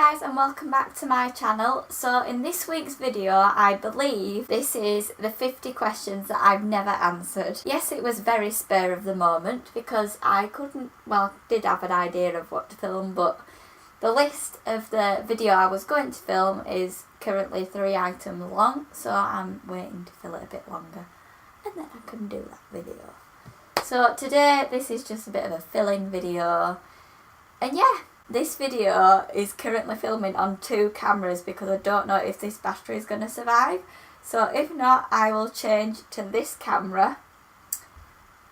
guys and welcome back to my channel. So in this week's video I believe this is the 50 questions that I've never answered. Yes, it was very spur of the moment because I did have an idea of what to film, but the list of the video I was going to film is currently 3 items long, so I'm waiting to fill it a bit longer and then I can do that video. So today this is just a bit of a fill-in video, and yeah, this video is currently filming on 2 cameras because I don't know if this battery is going to survive. So if not, I will change to this camera.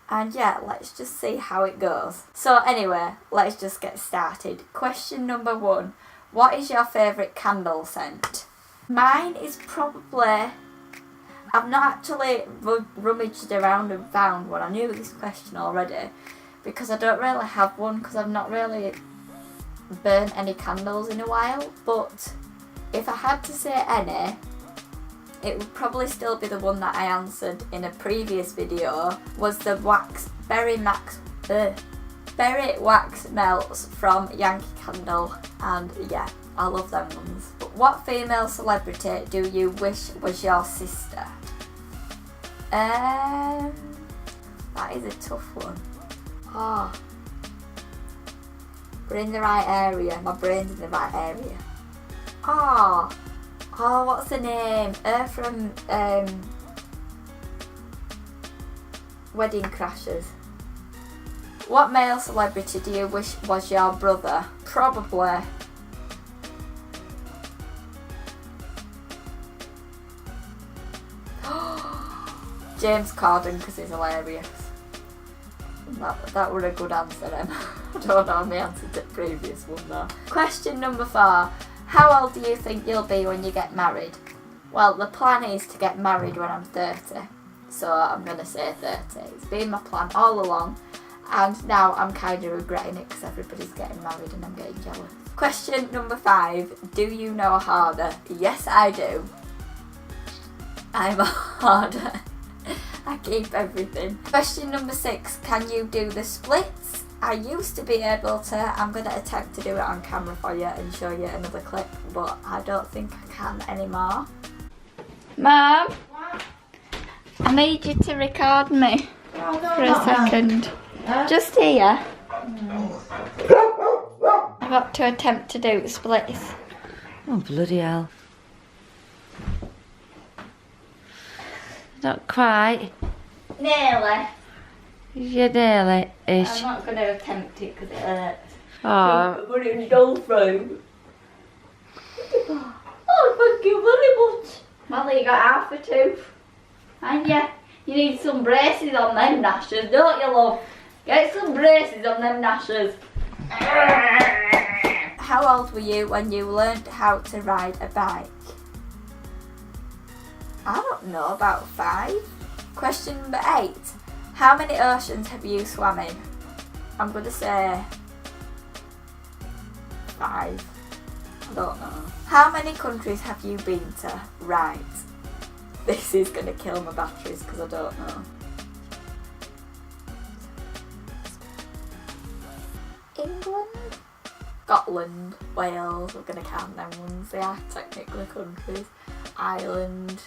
And yeah, let's just see how it goes. So anyway, let's just get started. Question number 1. What is your favourite candle scent? Mine is probably... I've not actually rummaged around and found one. I knew this question already because I don't really have one because I've not really burnt any candles in a while, but if I had to say any, it would probably still be the one that I answered in a previous video, was the berry wax melts from Yankee Candle, and yeah, I love them ones. But what female celebrity do you wish was your sister? That is a tough one. We're in the right area. My brain's in the right area. Oh, what's the name? From Wedding Crashers. What male celebrity do you wish was your brother? Probably James Corden, because he's hilarious. That were a good answer then. I don't know my answer to the previous one though. Question number 4. How old do you think you'll be when you get married? Well, the plan is to get married when I'm 30. So I'm going to say 30. It's been my plan all along. And now I'm kind of regretting it because everybody's getting married and I'm getting jealous. Question number 5. Do you know a hoarder? Yes, I do. I'm a hoarder. I keep everything. Question number 6. Can you do the splits? I used to be able to. I'm going to attempt to do it on camera for you and show you another clip, but I don't think I can anymore. Mum? What? I need you to record me for a second. Just here. I've got to attempt to do splits. Oh, bloody hell. Not quite. Nearly. You're nearly-ish. I'm not going to attempt it because it hurts. Oh. But it's dull through. Oh, thank you very much. Molly, you got half a tooth. And yeah, you need some braces on them gnashers, don't you, love? Get some braces on them gnashers. How old were you when you learned how to ride a bike? I don't know, about 5. Question number 8. How many oceans have you swam in? I'm going to say 5. I don't know. How many countries have you been to? Right. This is going to kill my batteries because I don't know. England? Scotland? Wales? We're going to count them ones. They are technically countries. Ireland.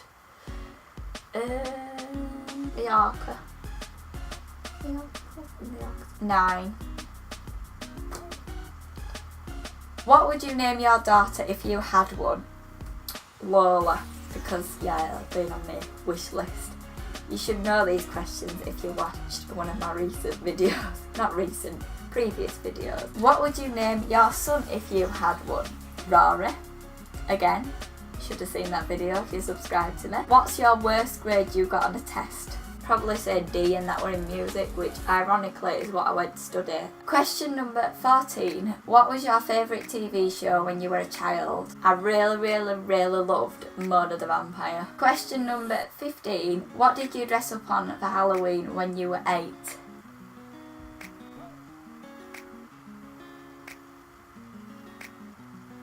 Mallorca. 9. What would you name your daughter if you had one? Lola, because yeah, it's been on my wish list. You should know these questions if you watched one of my recent videos. Not recent, previous videos. What would you name your son if you had one? Rory. Again, should have seen that video if you subscribed to me. What's your worst grade you got on a test? Probably say D, and that were in music, which ironically is what I went to study. Question number 14. What was your favourite TV show when you were a child? I really loved Mona the Vampire. Question number 15. What did you dress up on for Halloween when you were 8?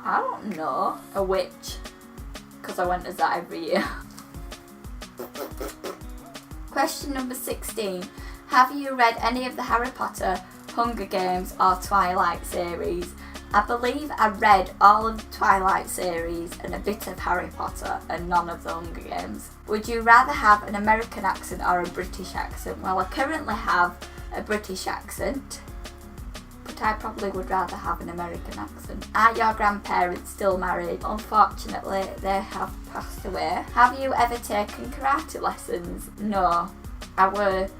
I don't know. A witch. Because I went as that every year. Question number 16. Have you read any of the Harry Potter, Hunger Games or Twilight series? I believe I read all of the Twilight series and a bit of Harry Potter and none of the Hunger Games. Would you rather have an American accent or a British accent? Well, I currently have a British accent, but I probably would rather have an American accent. Are your grandparents still married? Unfortunately, they have passed away. Have you ever taken karate lessons? No. I were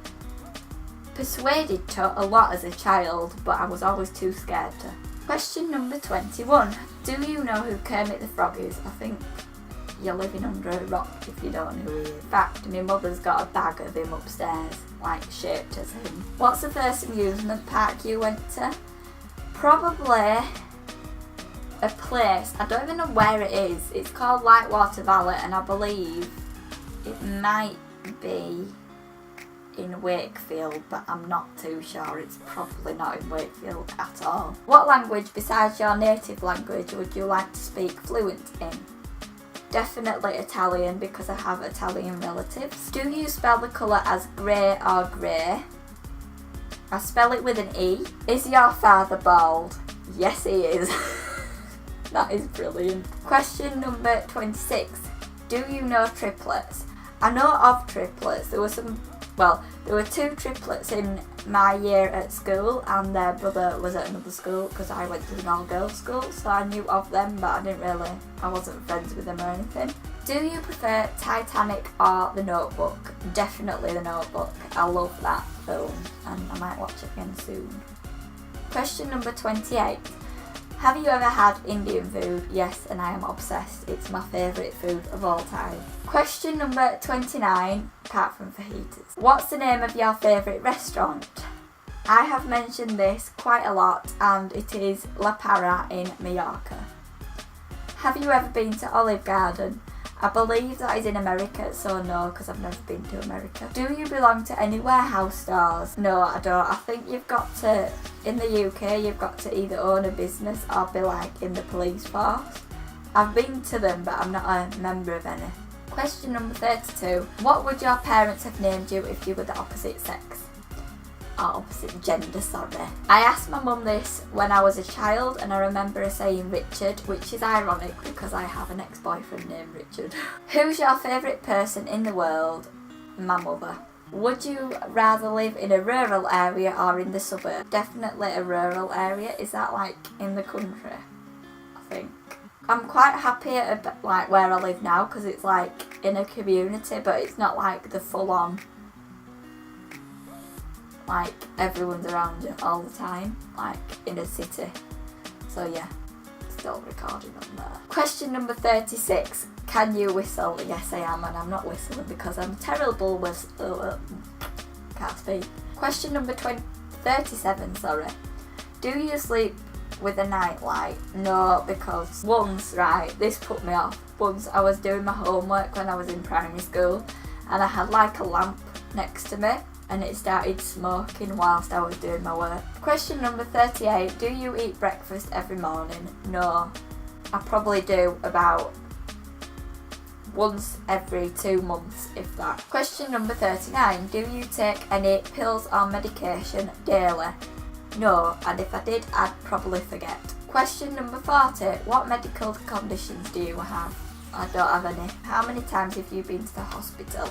persuaded to a lot as a child, but I was always too scared to. Question number 21. Do you know who Kermit the Frog is? I think you're living under a rock if you don't know who he is. In fact, my mother's got a bag of him upstairs, like shaped as him. What's the first amusement park you went to? Probably a place, I don't even know where it is. It's called Lightwater Valley and I believe it might be in Wakefield, but I'm not too sure. It's probably not in Wakefield at all. What language besides your native language would you like to speak fluent in? Definitely Italian because I have Italian relatives. Do you spell the colour as grey or grey? I spell it with an E. Is your father bald? Yes, he is. That is brilliant. Question number 26. Do you know triplets? I know of triplets. There were two triplets in my year at school and their brother was at another school because I went to an all-girls school, so I knew of them, but I wasn't friends with them or anything. Do you prefer Titanic or The Notebook? Definitely The Notebook. I love that film and I might watch it again soon. Question number 28. Have you ever had Indian food? Yes, and I am obsessed. It's my favourite food of all time. Question number 29, apart from fajitas. What's the name of your favourite restaurant? I have mentioned this quite a lot and it is La Parra in Mallorca. Have you ever been to Olive Garden? I believe that is in America, so no, because I've never been to America. Do you belong to any warehouse stores? No, I don't. I think you've got to, in the UK, you've got to either own a business or be like in the police force. I've been to them, but I'm not a member of any. Question number 32. What would your parents have named you if you were the opposite sex? Or opposite gender, sorry. I asked my mum this when I was a child and I remember her saying Richard, which is ironic because I have an ex-boyfriend named Richard. Who's your favourite person in the world? My mother. Would you rather live in a rural area or in the suburb? Definitely a rural area. Is that like in the country? I think. I'm quite happy at like where I live now because it's like in a community, but it's not like the full-on, like everyone's around you all the time, like in a city. So yeah, still recording on there. Question number 36. Can you whistle? Yes, I am, and I'm not whistling because I'm terrible with can't speak. Question number 37, sorry. Do you sleep with a nightlight? No, because once, right, this put me off. Once I was doing my homework when I was in primary school and I had like a lamp next to me and it started smoking whilst I was doing my work. Question number 38. Do you eat breakfast every morning? No. I probably do about once every 2 months, if that. Question number 39. Do you take any pills or medication daily? No, and if I did, I'd probably forget. Question number 40. What medical conditions do you have? I don't have any. How many times have you been to the hospital?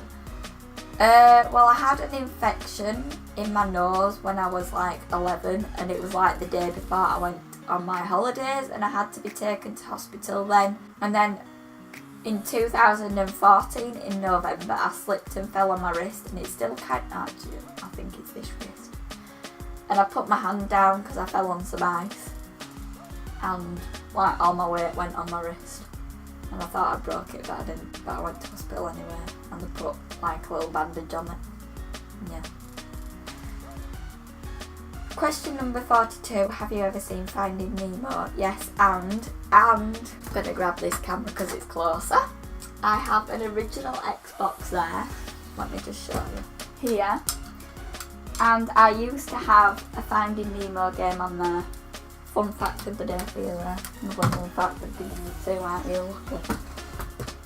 Well, I had an infection in my nose when I was like 11 and it was like the day before I went on my holidays and I had to be taken to hospital then. And then in 2014 in November I slipped and fell on my wrist and it's still kind of, actually, I think it's this wrist. And I put my hand down because I fell on some ice and like all my weight went on my wrist. And I thought I broke it, but I didn't. But I went to hospital anyway, and they put like a little bandage on it. Yeah. Question number 42. Have you ever seen Finding Nemo? Yes, and I'm gonna grab this camera because it's closer. I have an original Xbox there. Let me just show you. Here. And I used to have a Finding Nemo game on there. Fun fact of the day for you there. Another fun fact of the day too, aren't you? Lucky.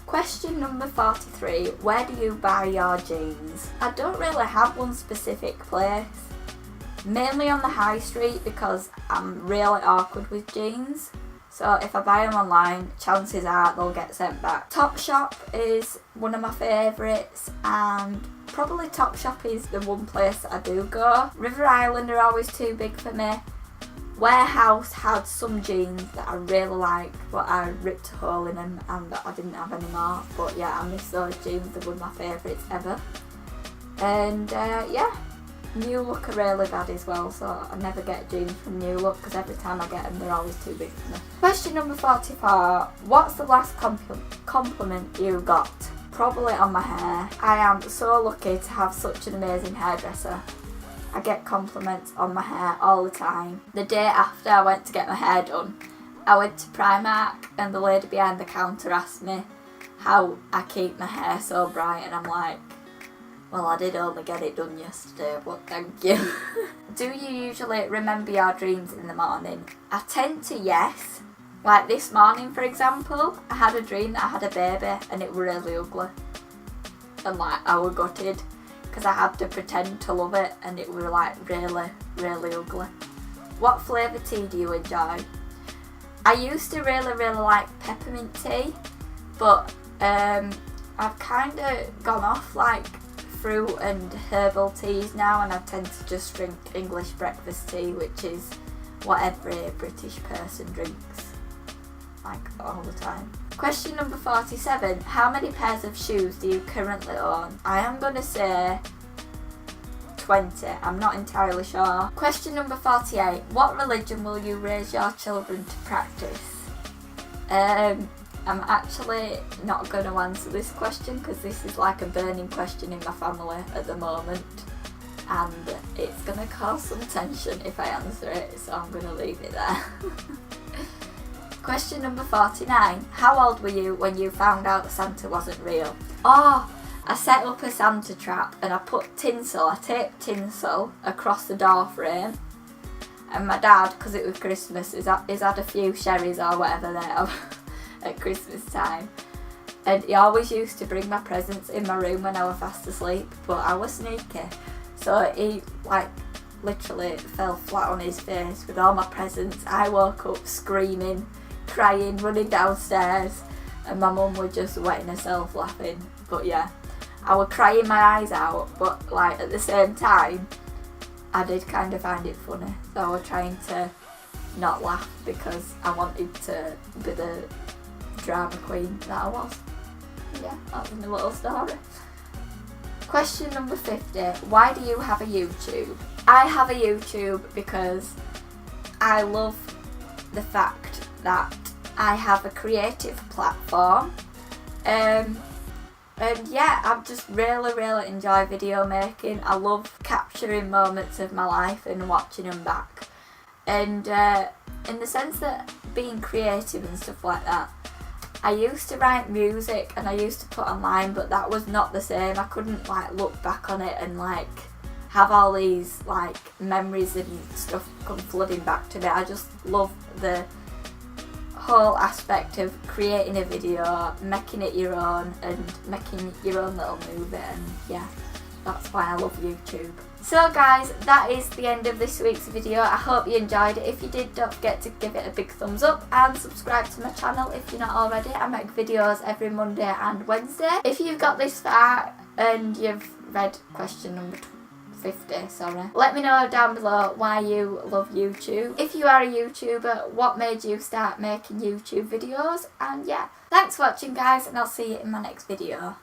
Question number 43. Where do you buy your jeans? I don't really have one specific place. mainly on the high street because I'm really awkward with jeans. So if I buy them online, chances are they'll get sent back. Topshop is one of my favourites, and probably Topshop is the one place I do go. River Island are always too big for me. Warehouse had some jeans that I really liked, but I ripped a hole in them and I didn't have any more. But yeah, I miss those jeans, they're one of my favourites ever. And yeah, New Look are really bad as well, so I never get jeans from New Look because every time I get them they're always too big for me. Question number 44. What's the last compliment you got? Probably on my hair. I am so lucky to have such an amazing hairdresser. I get compliments on my hair all the time. The day after I went to get my hair done, I went to Primark and the lady behind the counter asked me how I keep my hair so bright, and I'm like, well, I did only get it done yesterday, but thank you. Do you usually remember your dreams in the morning? I tend to, yes. Like this morning, for example, I had a dream that I had a baby and it was really ugly. And like, I was gutted because I had to pretend to love it and it was like really, really ugly. What flavour tea do you enjoy? I used to really, really like peppermint tea, but I've kind of gone off like fruit and herbal teas now, and I tend to just drink English breakfast tea, which is what every British person drinks like all the time. Question number 47. How many pairs of shoes do you currently own? I am going to say 20. I'm not entirely sure. Question number 48. What religion will you raise your children to practice? I'm actually not going to answer this question because this is like a burning question in my family at the moment, and it's going to cause some tension if I answer it, so I'm going to leave it there. Question number 49. How old were you when you found out Santa wasn't real? Oh, I set up a Santa trap and I taped tinsel across the door frame, and my dad, because it was Christmas, he's had a few sherries or whatever they have at Christmas time, and he always used to bring my presents in my room when I was fast asleep, but I was sneaky, so he like literally fell flat on his face with all my presents. I woke up screaming, crying, running downstairs, and my mum was just wetting herself laughing. But yeah, I was crying my eyes out, but like at the same time I did kind of find it funny, so I was trying to not laugh because I wanted to be the drama queen that I was. Yeah, that was my little story. Question number 50. Why do you have a YouTube? I have a YouTube because I love the fact that I have a creative platform, and yeah, I just really, really enjoy video making. I love capturing moments of my life and watching them back, and in the sense that being creative and stuff like that, I used to write music and I used to put online, but that was not the same. I couldn't like look back on it and like have all these like memories and stuff come flooding back to me. I just love the whole aspect of creating a video, making it your own and making your own little movie, and yeah, that's why I love YouTube. So guys, that is the end of this week's video. I hope you enjoyed it. If you did, don't forget to give it a big thumbs up and subscribe to my channel if you're not already. I make videos every Monday and Wednesday. If you've got this far and you've read question number 50, sorry, let me know down below why you love YouTube. If you are a YouTuber, what made you start making YouTube videos? And yeah, thanks for watching guys, and I'll see you in my next video.